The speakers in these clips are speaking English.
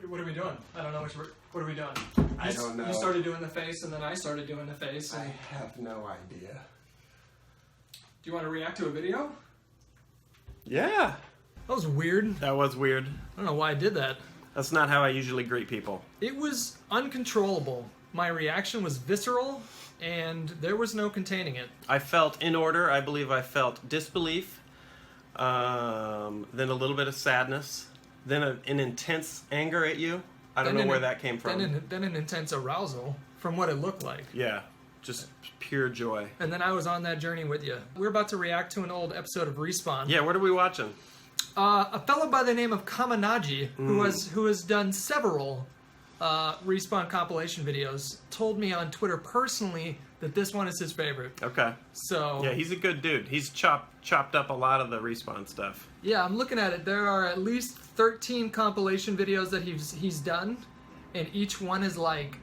What are we doing? I don't know what are we doing? I don't know. You started doing the face, and then I started doing the face. And... I have no idea. Do you want to react to a video? Yeah. That was weird. That was weird. I don't know why I did that. That's not how I usually greet people. It was uncontrollable. My reaction was visceral, and there was no containing it. I felt in order. I believe I felt disbelief, then a little bit of sadness, then an intense anger at you. I don't know where that came from. Then an intense arousal from what it looked like. Yeah, just pure joy. And then I was on that journey with you. We're about to react to an old episode of Respawn. Yeah, what are we watching? A fellow by the name of Kaminaji, who has done several Respawn compilation videos, told me on Twitter personally that this one is his favorite. Okay. So yeah, he's a good dude. He's chopped up a lot of the Respawn stuff. Yeah, I'm looking at it. There are at least 13 compilation videos that he's done, and each one is like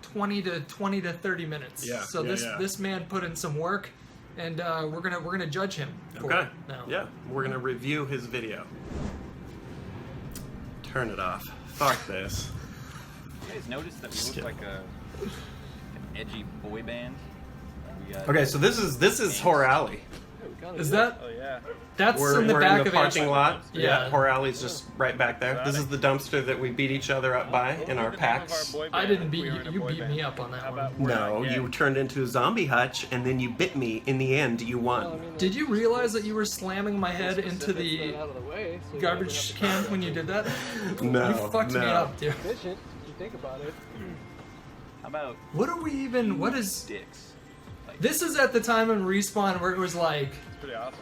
20 to 30 minutes. Yeah. So this man put in some work, and we're gonna judge him. Okay. Now. Yeah, we're gonna review his video. Turn it off. Fuck this. You guys noticed that we look like an edgy boy band? Okay, so this is Horror Alley. Is that? Oh yeah. That's We're in the in back the of parking lot. Yeah. Horror Alley's just right back there. This is the dumpster that we beat each other up by in our packs. I didn't beat you. You beat me up on that one. No, you turned into a zombie Hutch, and then you bit me. In the end, you won. Did you realize that you were slamming my head into the garbage can when you did that? No, You fucked me up, dude. Efficient, if you think about it. How about What are we even? What is? dicks? This is at the time in Respawn where it was like It's pretty awesome.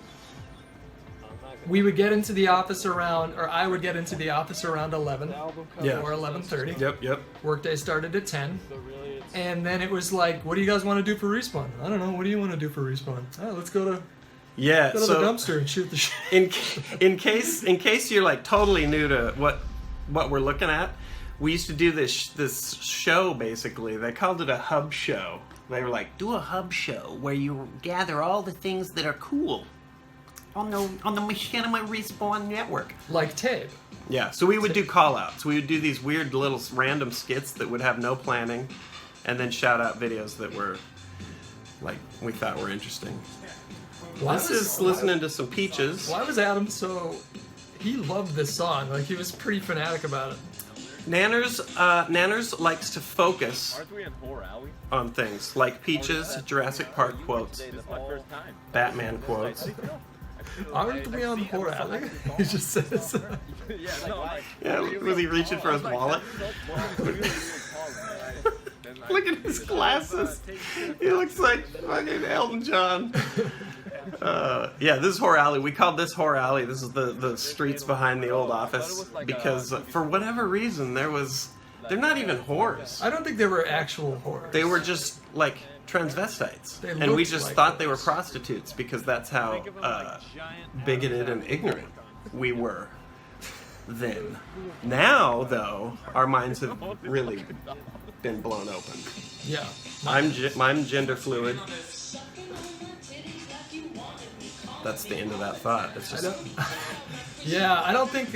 we would get into the office around, or I would get into the office around 11 Yeah. or 11:30. Yep. Workday started at 10. So really, it's And then it was like, what do you guys want to do for Respawn? I don't know. What do you want to do for Respawn? Oh, let's go to Yeah. the So dumpster and shoot the shit. in case you're like totally new to what we're looking at, we used to do this show basically. They called it a hub show. They were like, do a hub show where you gather all the things that are cool on the Machinima Respawn network. Like tape. Yeah, so we would do call-outs. We would do these weird little random skits that would have no planning, and then shout out videos that were like we thought were interesting. This is listening to some Peaches. Why was Adam so? He loved this song. Like he was pretty fanatic about it. Nanners likes to focus Aren't we in Horror Alley? on things like Peaches, Jurassic Park quotes, This is my first time. Batman quotes. Aren't we on Horror Alley? He just says. Yeah, no, like, Yeah, was he reaching for his wallet? Look at his glasses. He looks like fucking Elton John. Yeah, this is Horror Alley. We called this Horror Alley. This is the streets behind the old office because for whatever reason they're not even whores. I don't think they were actual horrors. They were just like transvestites, They and we looked just like thought they were those. prostitutes because that's how bigoted and ignorant we were then. Now, though, our minds have really been blown open. Yeah. I'm gender fluid. That's the end of that thought. It's just Yeah, I don't think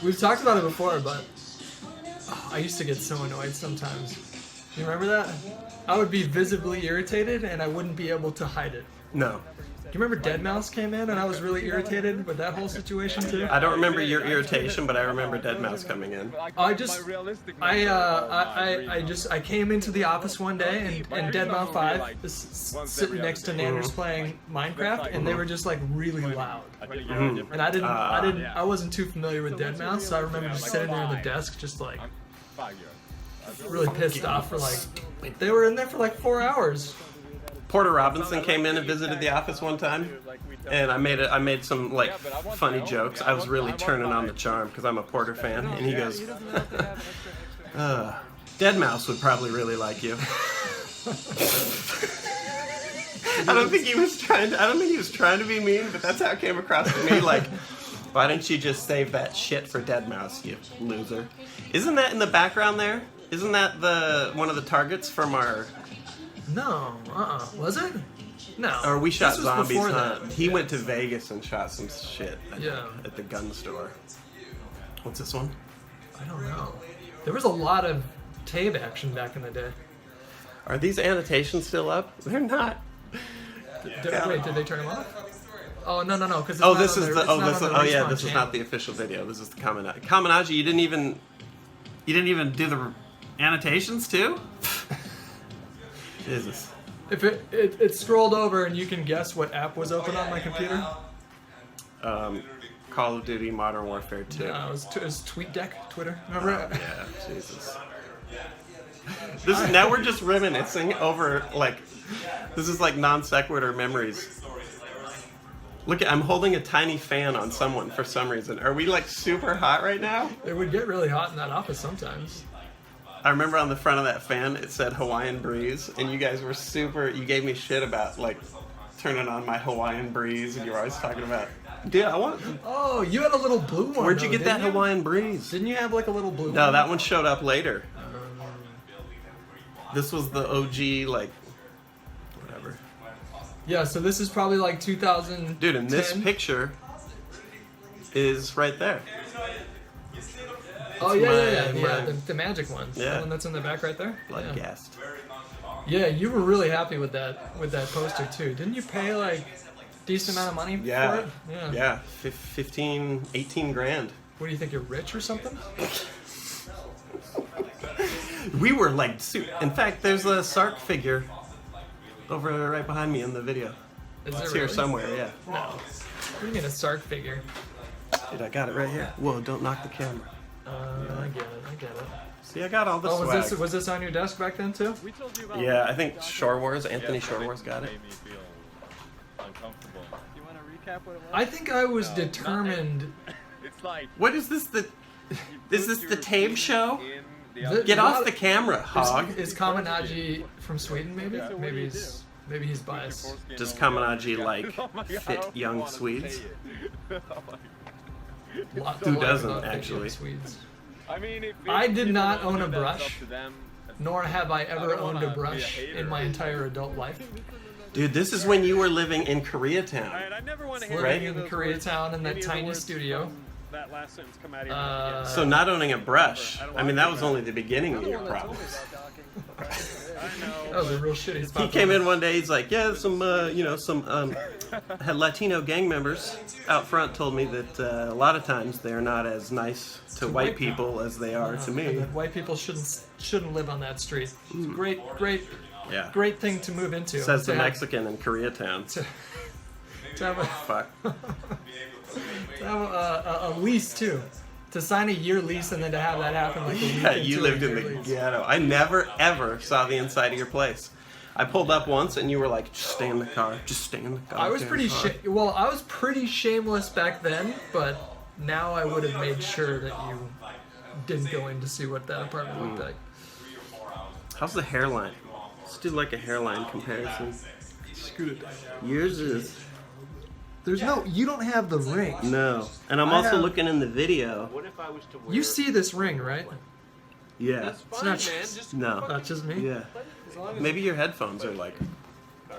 we've talked about it before, but I used to get so annoyed sometimes. You remember that? I would be visibly irritated and I wouldn't be able to hide it. no. Do you remember Deadmau5 came in and I was really irritated with that whole situation too? I don't remember your irritation, but I remember Deadmau5 coming in. I came into the office one day and Deadmau5 5 is sitting next to Nanners playing Minecraft and they were just like really loud. And I wasn't too familiar with Deadmau5, so I remember just sitting there on the desk just like really pissed off for like they were in there for like 4 hours. Porter Robinson came in and visited the office one time, and I made some like funny jokes. I was really turning on the charm because I'm a Porter fan, and he goes, Deadmau5 would probably really like you. I don't think he was trying to be mean, but that's how it came across to me. Like, why didn't you just save that shit for Deadmau5, you loser? Isn't that in the background there? Isn't that one of the targets from our? No, was it? No. Or we shot This was Zombies before Hunt. that. He went to Vegas and shot some shit Yeah. at the gun store. What's this one? I don't know. There was a lot of TABE action back in the day. Are these annotations still up? They're not. Wait, did they turn them off? Oh no, because This is not the official video. This is the Kaminaji. You didn't even do the annotations too? Jesus. If it scrolled over and you can guess what app was open on my computer. Call of Duty Modern Warfare 2. No, it was TweetDeck, Twitter. Remember? Yeah, Jesus. Now we're just reminiscing over, like, this is like non sequitur memories. Look, I'm holding a tiny fan on someone for some reason. Are we like super hot right now? It would get really hot in that office sometimes. I remember on the front of that fan it said Hawaiian Breeze, and you guys were you gave me shit about like turning on my Hawaiian Breeze, and you were always talking about, dude, I want. Oh, you had a little blue one. Where'd you though, get that didn't you? Hawaiian Breeze? Didn't you have like a little blue one? No, that one showed up later. This was the OG, like, whatever. Yeah, so this is probably like 2000. Dude, and this picture is right there. Oh yeah, the magic one. Yeah. The one that's in the back right there. Bloodcast. Yeah, you were really happy with that poster too. Didn't you pay like decent amount of money for it? Yeah. 15, 18 grand. What do you think? You're rich or something? We were like, in fact, there's a Sark figure over right behind me in the video. Is It's there here really? somewhere, yeah. No. What do you mean a Sark figure? Dude, I got it right here. Whoa, don't knock the camera. I get it. See, I got all the Oh, swag. was this on your desk back then too? We told you about Yeah, I think Shore Wars, Anthony Shore Wars got it. Made me feel uncomfortable. You want to recap what it was? I think I was determined. It's like What is this? Is this the TABE show? in the Get off the camera, hog. Is Kaminaji from Sweden? Maybe. Yeah, so what Maybe do you maybe he's biased. Does Kaminaji like fit young Swedes? Who doesn't, actually? Swedes. I mean, I did not own a that's brush. up to them. Nor have I ever don't owned a wanna be a brush hater. in my entire adult life. Dude, this is when you were living in Koreatown. Alright, I never want to hear Living any of in those Koreatown words- in that any of the tiny words studio. from That last sentence come out of your mouth again. So not owning a brush. I mean, that was only the beginning of your problems. I That know. was a real shitty spot. He came in one day. He's like, "Yeah, some Latino gang members out front told me that a lot of times they're not as nice to white people as they are to me." That white people shouldn't live on that street. It's a Yeah. great thing to move into. Says the to have- Mexican in Koreatown. To have a, Fuck. to have a lease too. To sign a year lease and then to have that happen like a week Yeah, into you a lived in year the lease. ghetto. I never ever saw the inside of your place. I pulled up once and you were like, "Just stay in the car. Just stay in the car." I was pretty I was pretty shameless back then, but now I would have made sure that you didn't go in to see what that apartment looked like. How's the hairline? Let's do like a hairline comparison. Scoot it. Yours is You don't have the ring. no, and I'm I also have- looking in the video. What if I was to wear? You see this ring, right? Yeah. That's It's fine, not man. just- Just No. Not just me. Yeah. as long as Maybe your headphones are like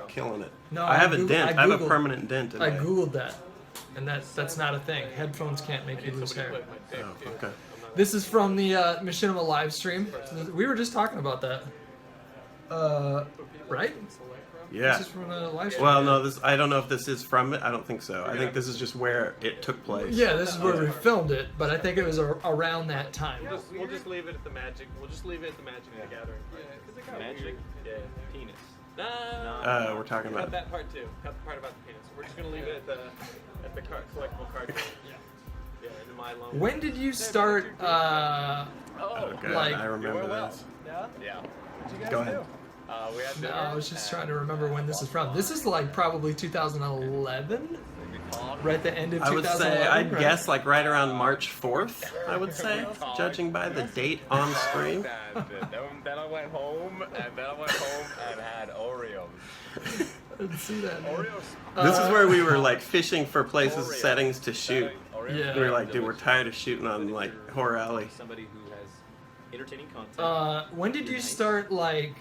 killing it. No, I have a Googled- dent. I have a Googled- permanent dent. In I my- googled that, and that's not a thing. Headphones can't make you lose hair. Oh, okay. This is from the Machinima live stream. We were just talking about that. Right? Yeah. This is from the live stream. Well, no, I don't know if this is from it. I don't think so. I think this is just where it took place. Yeah, this is where we filmed it, but I think it was around that time. we'll just leave it at the magic. We'll just leave it at the Magic the Gathering. Yeah, Magic? Yeah, penis. We're talking Cut about. that part too. Cut the part about the penis. We're just gonna leave it at the collectible card. Yeah, in my loan. When did you start? Oh, God, like- I remember this. Yeah. Yeah. What'd you guys Go ahead. do? We had No, dinner. I was just trying to remember when this is from. This is like probably 2011, right at the end of I would 2011. say, I'd right? guess like right around March 4th, I would say, judging by the date on screen. Then I went home, and then I went home and had Oreos. didn't see that. Man. This is where we were like fishing for places, settings to shoot. Yeah. We were like, dude, we're tired of shooting on like Horror Alley. Somebody who has entertaining content. When did you start like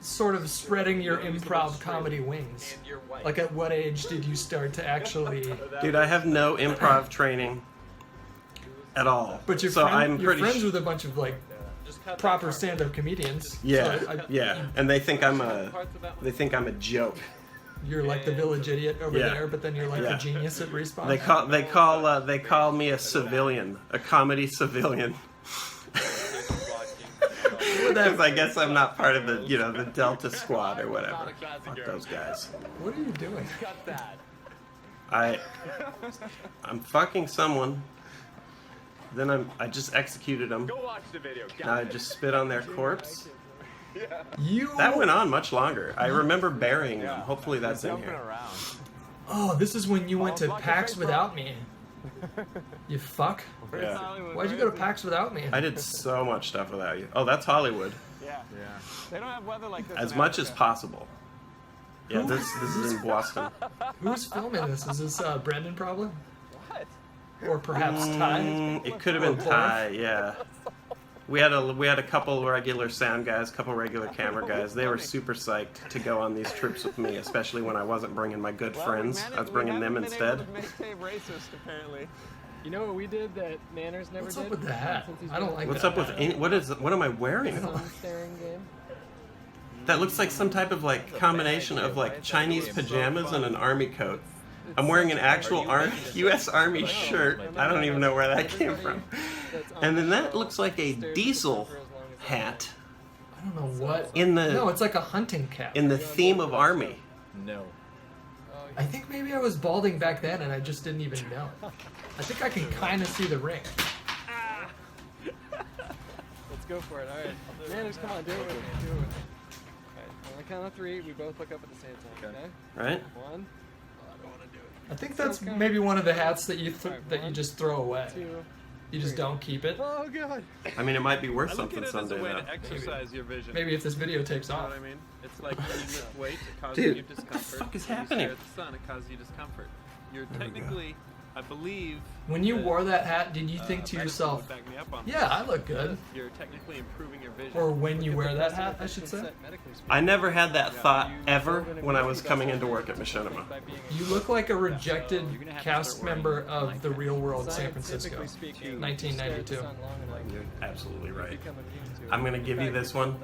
sort of spreading your improv comedy wings? Like at what age did you start to actually? Dude, I have no improv training at all. But you're, so I'm you're pretty friends with a bunch of like proper stand-up comedians. Yeah, So yeah, and they think I'm a joke. You're like the village idiot over Yeah. there, but then you're like Yeah. a genius at Respawn. They call me a civilian, a comedy civilian. Because I guess I'm not part of the the Delta Squad or whatever. Fuck those guys. What are you doing? I'm fucking someone. Then I just executed them. Go watch the video. Now I just spit on their corpse. You. That went on much longer. I remember burying them. Hopefully that's in here. Oh, this is when you went to PAX without me. You fuck. Yeah. Why'd you go to PAX without me? I did so much stuff without you. Oh, that's Hollywood. Yeah. They don't have weather like this. As much as possible. Yeah, this is in Boston. Who's filming this? Is this Brendan probably? What? Or perhaps Ty? It could have been Ty, yeah. We had a couple regular sound guys, couple regular camera guys. They were super psyched to go on these trips with me, especially when I wasn't bringing my good friends. I was bringing them instead. You know what we did that Nanners never What's did? up with the hat? I don't like What's that up with hat. what am I wearing? Staring game. That looks like some type of like combination of like Chinese pajamas and an army coat. I'm wearing an actual U.S. Army shirt. I don't even know where that came from. And then that looks like a diesel hat I don't know what. no, it's like a hunting cap. in the theme of Army. No. I think maybe I was balding back then and I just didn't even know. I think I can kind of see the ring. Let's go for it. All right. Nanners, come on, do it with me. Do it with me. All right. On the count of 3, we both look up at the same time. Okay? Right? 1, I think that's maybe one of the hats that you just throw away. 2. You just don't keep it. Oh god. I mean, it might be worth something someday a way now. to exercise your vision. Maybe if this video takes You know off. what I mean? It's like when you lift weights, it causes Dude, you what the discomfort. fuck is When happening? You stare at the sun, it causes you discomfort. You're There we go. technically, I believe. When you wore that hat, did you think to Mexico yourself, would back me up on yeah, I look good? this. You're technically improving your vision. Or when you wear that hat, I should say? I never had that thought ever when I was coming into work at Machinima. You look like a rejected cast member of The Real World San Francisco, 1992. You're absolutely right. I'm gonna give you this one.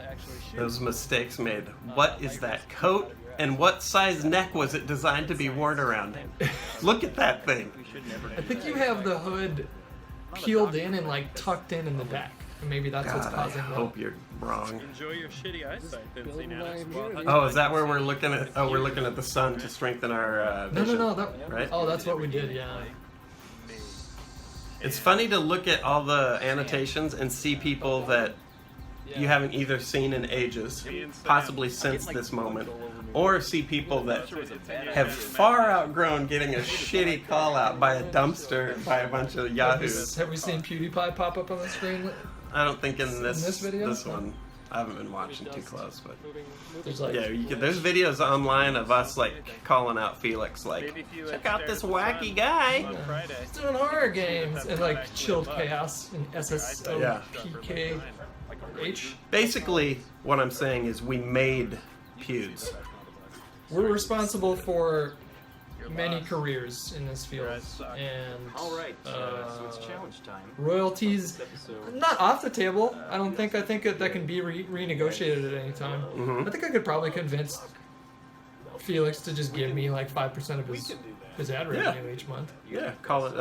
Those mistakes made. What is that coat? And what size neck was it designed to be worn around? Look at that thing. I think you have the hood peeled in and like tucked in the back. And maybe that's what's God, I causing the... hope you're wrong. Enjoy your shitty eyesight, then, see Nanners. Well, Oh, is that where we're looking at? Oh, we're looking at the sun to strengthen our vision. No. Right? Oh, that's what we did, yeah. It's funny to look at all the annotations and see people that you haven't either seen in ages, possibly since this moment, or see people that have far outgrown getting a shitty call out by a dumpster by a bunch of yahoos. Have we seen PewDiePie pop up on the screen? I don't think in this video? this one. I haven't been watching too close, but There's like... yeah, there's videos online of us like calling out Felix, like, check out this wacky guy. He's doing horror games and like Chilled Chaos and SSOPKH. Basically, what I'm saying is we made Pewds. We're responsible for many careers in this field, and so it's challenge time. royalties not off the table. I don't think. I think that can be renegotiated at any time. I think I could probably convince Felix to just give me like 5% of his ad revenue each month. Yeah, call it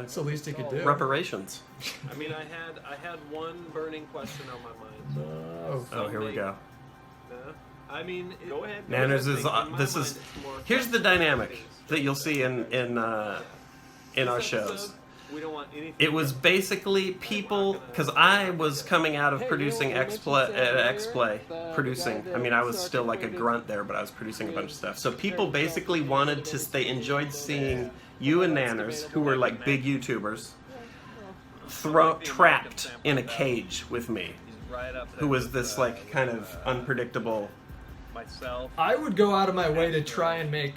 It's the least he could do. reparations. I mean, I had one burning question on my mind. No. Oh, here we go. No? I mean, go ahead. Nanners is In my this mind, is it's more here's the dynamic that you'll see in our shows. We don't want anything. It was basically people, because I was coming out of producing X-Play, producing. I mean, I was still like a grunt there, but I was producing a bunch of stuff. So people basically wanted to. They enjoyed seeing you and Nanners, who were like big YouTubers, trapped in a cage with me, who was this like kind of unpredictable myself. I would go out of my way to try and make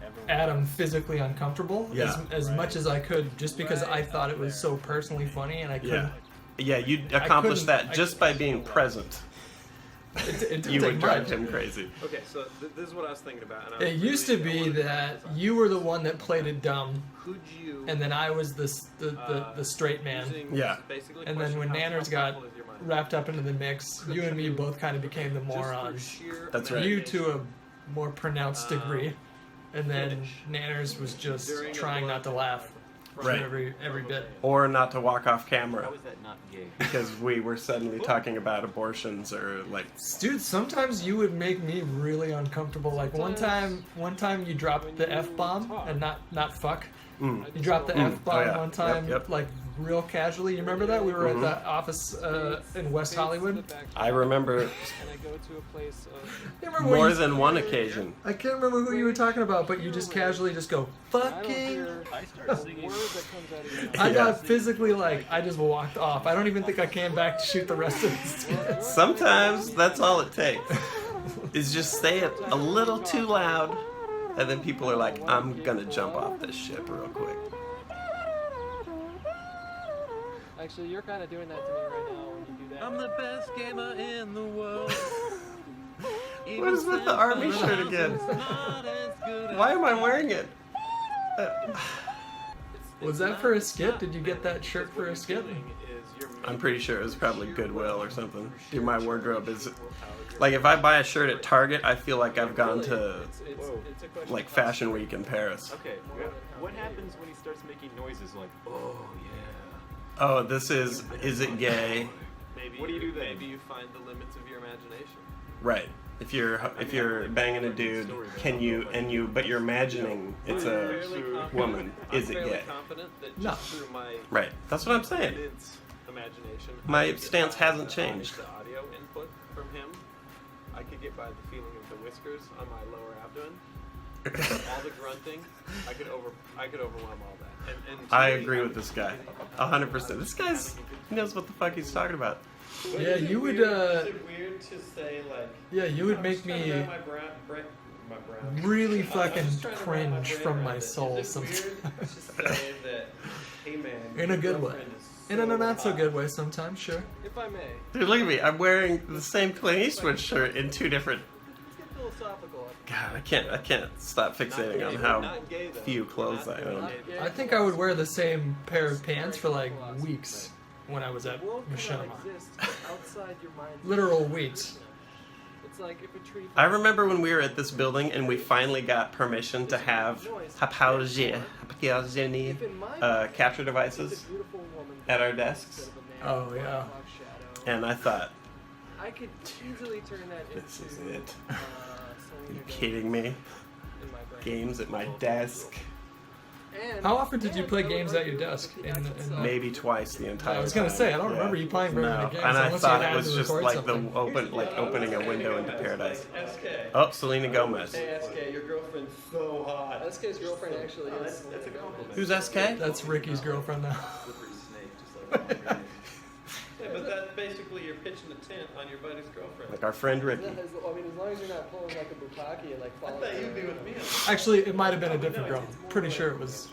everyone Adam else. physically uncomfortable as much as I could, just because I thought it was so personally funny, and I couldn't. Yeah, you'd accomplish that I just by being present. It didn't You take would drive much. him crazy. Okay, so this is what I was thinking about. And I It was used to really- I be wanted to that emphasize. you were the one that played it dumb, Could you? and then I was the straight man. using Yeah. basically And then question when how Nanners got powerful is your mind? wrapped up into the mix, you and me both kind of became the Just through morons. sheer That's right. You to a more pronounced degree, and then finish. Nanners was just During a trying not to blood laugh from Right. every bit. Or not to walk off camera How is that not gay? because we were suddenly talking about abortions or like. Dude, sometimes you would make me really uncomfortable. Like one time you dropped the F bomb and not fuck. You dropped the F bomb Oh, yeah. one time, Yep. like real casually. You remember that? We were at the office in West Hollywood. I remember And I go to a place of You remember where more you- than one occasion. I can't remember who you were talking about, but you just casually just go fucking. I started singing. word that comes out of your mouth. I Yeah. got physically like I just walked off. I don't even think I came back to shoot the rest of the skits. Sometimes that's all it takes. Is just say it a little too loud, and then people are like, "I'm gonna jump off this ship real quick." Actually, you're kind of doing that to me right now when you do that. I'm the best gamer in the world. What is with the army shirt again? Why am I wearing it? Was that for a skit? Did you get that shirt for a skit? I'm pretty sure it was probably Goodwill or something. Dude, my wardrobe is like if I buy a shirt at Target, I feel like I've gone to like Fashion Week in Paris. Okay, what happens when he starts making noises like, oh yeah? Oh, this is it gay? Maybe What do you do then? Maybe you find the limits of your imagination. Right. If you're banging a dude, but you're imagining it's a woman, is it I'm fairly gay? confident that No. just through my Right. That's what I'm saying. immense imagination, My I could get stance by hasn't the changed. The audio input from him, I could get by the feeling of the whiskers on my lower abdomen, all the grunting. I could overwhelm all that. And to I me, agree with this guy, 100%. This guy's he knows what the fuck he's talking about. Yeah, you would. Is it weird to say like? Yeah, you would make me My brown. really fucking cringe from my soul sometimes. In a good way. In a not so good way sometimes, sure. If I may, Dude, look at me. I'm wearing the same Clint Eastwood shirt in two different. let's get philosophical. God, I can't stop fixating on how Not gay, though. few clothes I own. I think I would wear the same pair of pants for like weeks when I was at The world cannot Machinima. exist outside your mind. Literal weeks. It's like if a tree. I remember when we were at this building and we finally got permission to have Hapauji capture devices at our desks, Oh yeah. and I thought, I could easily turn that into. this is it. Are Are you kidding me? In my brain. Games at my desk. And, How often did you play games at your desk? Maybe twice the entire time. I was gonna say I don't Yeah. remember you playing very No, many games and I unless thought you it had was to just record like something. opening a window into paradise. SK. Oh, Selena Gomez. Hey SK, your girlfriend's so hot. SK's girlfriend actually is. That's a compliment. Who's SK? That's Ricky's girlfriend now. Yeah, but that's basically you're pitching a tent on your buddy's girlfriend. Like our friend Ricky. I mean, as long as you're not pulling like a bukkake and like following. I thought you'd be with me. Actually, it might have been a different girl. Pretty sure it was.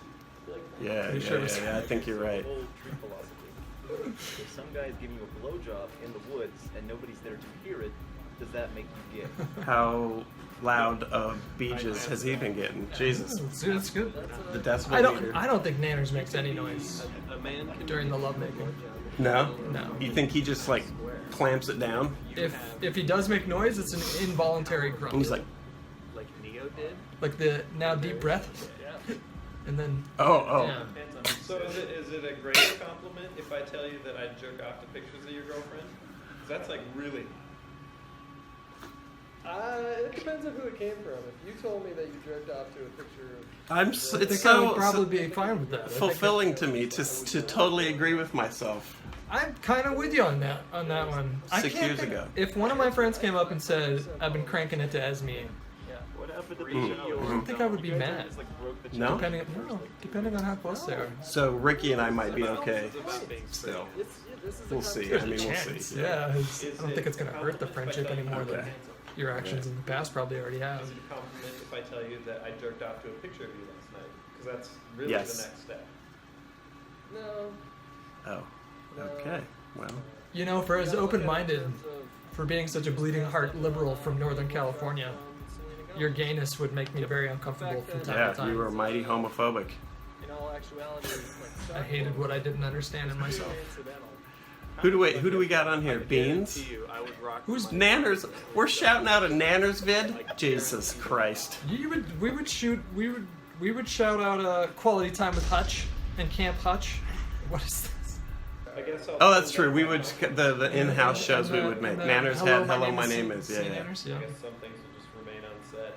Yeah, Pretty sure it was- I think you're right. Old tree philosophy. If some guy's giving you a blowjob in the woods and nobody's there to hear it, does that make you gay? How loud of beaches has he been getting? Jesus. Dude, it's good. The decibel I meter. don't think Nanners makes any noise A man can during the lovemaking. No? No. You think he just like clamps it down? If he does make noise, it's an involuntary grunt. And he's like, like Neo did. Like the now deep breath, and then oh. yeah. So is it a greater compliment if I tell you that I jerk off to pictures of your girlfriend? 'Cause that's like really. It depends on who it came from. If you told me that you jerked off to a picture of. It's I think I so, would probably be fine with that. I think fulfilling to me to totally agree with myself. I'm kind of with you on that one. I 6 can't years think- ago. If one of my friends came up and said, "I've been cranking it to Esme," What happened to Mm. I don't think I would be mad. No? Depending on how close they are. So Ricky and I might be okay. It's about being Still. This is We'll see. I mean, we'll see. Yeah, I don't think it's gonna hurt the friendship any more than. your actions in the past probably already have. Is it a compliment if I tell you that I jerked off to a picture of you last night? Because that's really Yes. the next step. No. Oh. Okay. Well. You know, for as open-minded, for being such a bleeding heart liberal from Northern California, your gayness would make me very uncomfortable from time Yeah, to time. you were mighty homophobic. In all actuality, I hated what I didn't understand in myself. Who do we got on here? Beans? I would rock Who's my- Nanners? We're shouting out a Nanners vid? Jesus Christ. We would shout out quality time with Hutch and Camp Hutch. What is this? I guess I'll Oh, that's send true. out We my- would the in-house shows we would make. Nanners had Hello, My Name Is. Yeah, See yeah. Nanners? I Yeah. guess some things will just remain unsaid.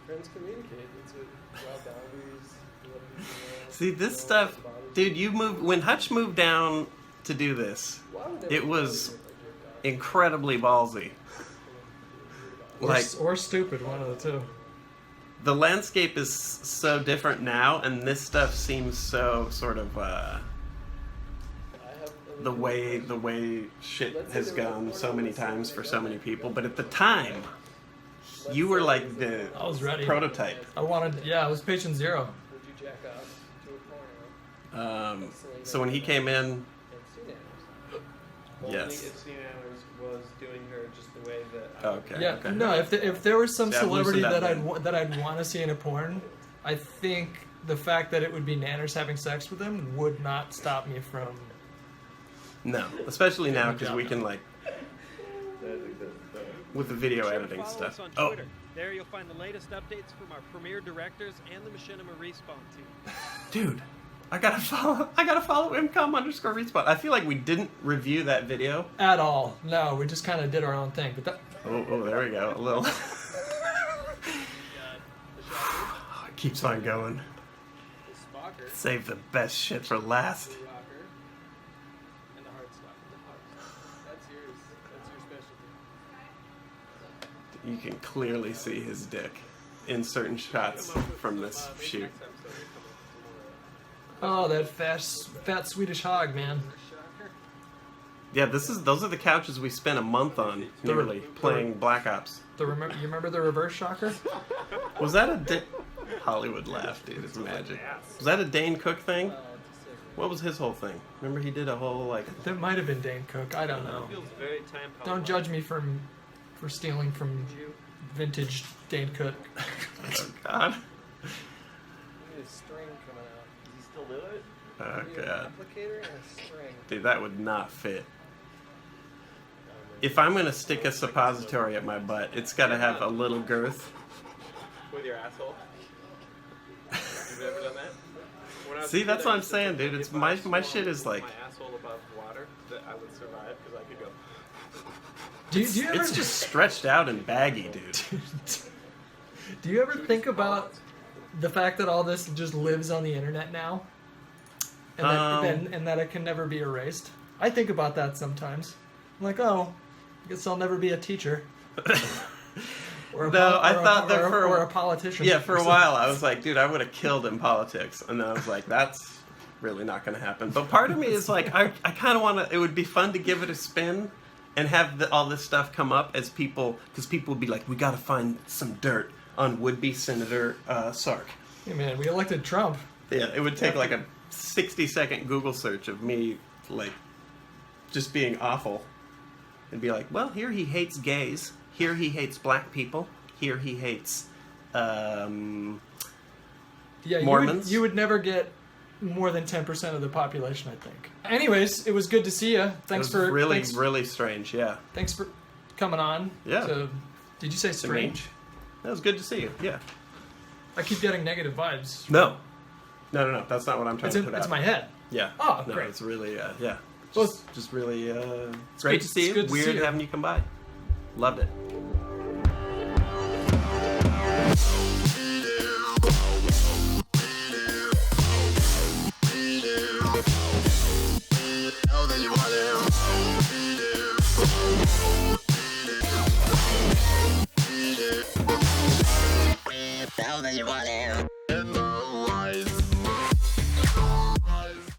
Friends communicate. It's about boundaries. Let people know. See, this stuff, dude, you moved, when Hutch moved down to do this, Why would it they was do it like your guy? incredibly ballsy. Like, Or stupid, one of the two. the landscape is so different now, and this stuff seems so sort of, I have the way shit has gone so many times for so many people, but at the time, you were like the I was ready. prototype. I was patient zero. Would you jack off to a porno? So when he came in, And see Only yes. if Nanners was doing her just the way that I Okay. Yeah, okay. no. If there was some Yeah, I've celebrity loosened that up I'd want to see in a porn, I think the fact that it would be Nanners having sex with him would not stop me from. No, especially now because we can like with the video Sure to editing follow stuff. us on Oh, Twitter. There you'll find the latest updates from our premier directors and the Machinima Respawn team. dude, I gotta follow MCOM_respawn. I feel like we didn't review that video. At all. No, we just kind of did our own thing. But that, Oh, there we go. A little. It keeps on going. the Spocker, Save the best shit for last. the rocker, and the hard stop. That's yours. That's your specialty. You can clearly see his dick in certain shots from this shoot. Next episode, we come up with some more, oh, that fat Swedish hog, man. Yeah, those are the couches we spent a month on, nearly playing Black Ops. You remember the reverse shocker? Was that a Hollywood laugh, dude? It's magic. Was that a Dane Cook thing? What was his whole thing? Remember he did a whole like. That might have been Dane Cook. I don't know. feels very time Don't judge me for stealing from vintage Dane Cook. Oh God. Need a string coming out. Does he still do it? Oh Need an God. applicator and a string. Dude, that would not fit. If I'm gonna stick a suppository at my butt, it's gotta have a little girth. With your asshole. You've ever done that? When I was See, a kid, that's I what I'm used to saying, think dude. It's if I my swung shit is like. my asshole above water that I would survive because I could go. Do you ever It's just stretched out and baggy, dude. Do you ever think about the fact that all this just lives on the internet now, and that it can never be erased? I think about that sometimes. I'm like, oh, I guess I'll never be a teacher. Or a No, I thought that or a politician. Yeah, for a while I was like, dude, I would have killed in politics, and then I was like, that's really not going to happen. But part of me is like, I kind of want to. It would be fun to give it a spin and have all this stuff come up as people, because people would be like, we got to find some dirt on would-be Senator Sark. Hey man, we elected Trump. Yeah, it would take like a 60-second Google search of me, like, just being awful. And be like, well, here he hates gays. Here he hates black people. Here he hates Yeah, Mormons. You would never get more than 10% of the population, I think. Anyways, it was good to see you. Thanks it was for really, thanks, really strange, yeah. thanks for coming on. Yeah. Did you say To me. strange? That was good to see you, yeah. I keep getting negative vibes. No, that's not what I'm trying It's to in put it's out. my head. Yeah. Oh, no, great. it's really, yeah. Well, Just really, good- great to see it's you. good to Weird see you. having you come by. Loved it. Now that you want it.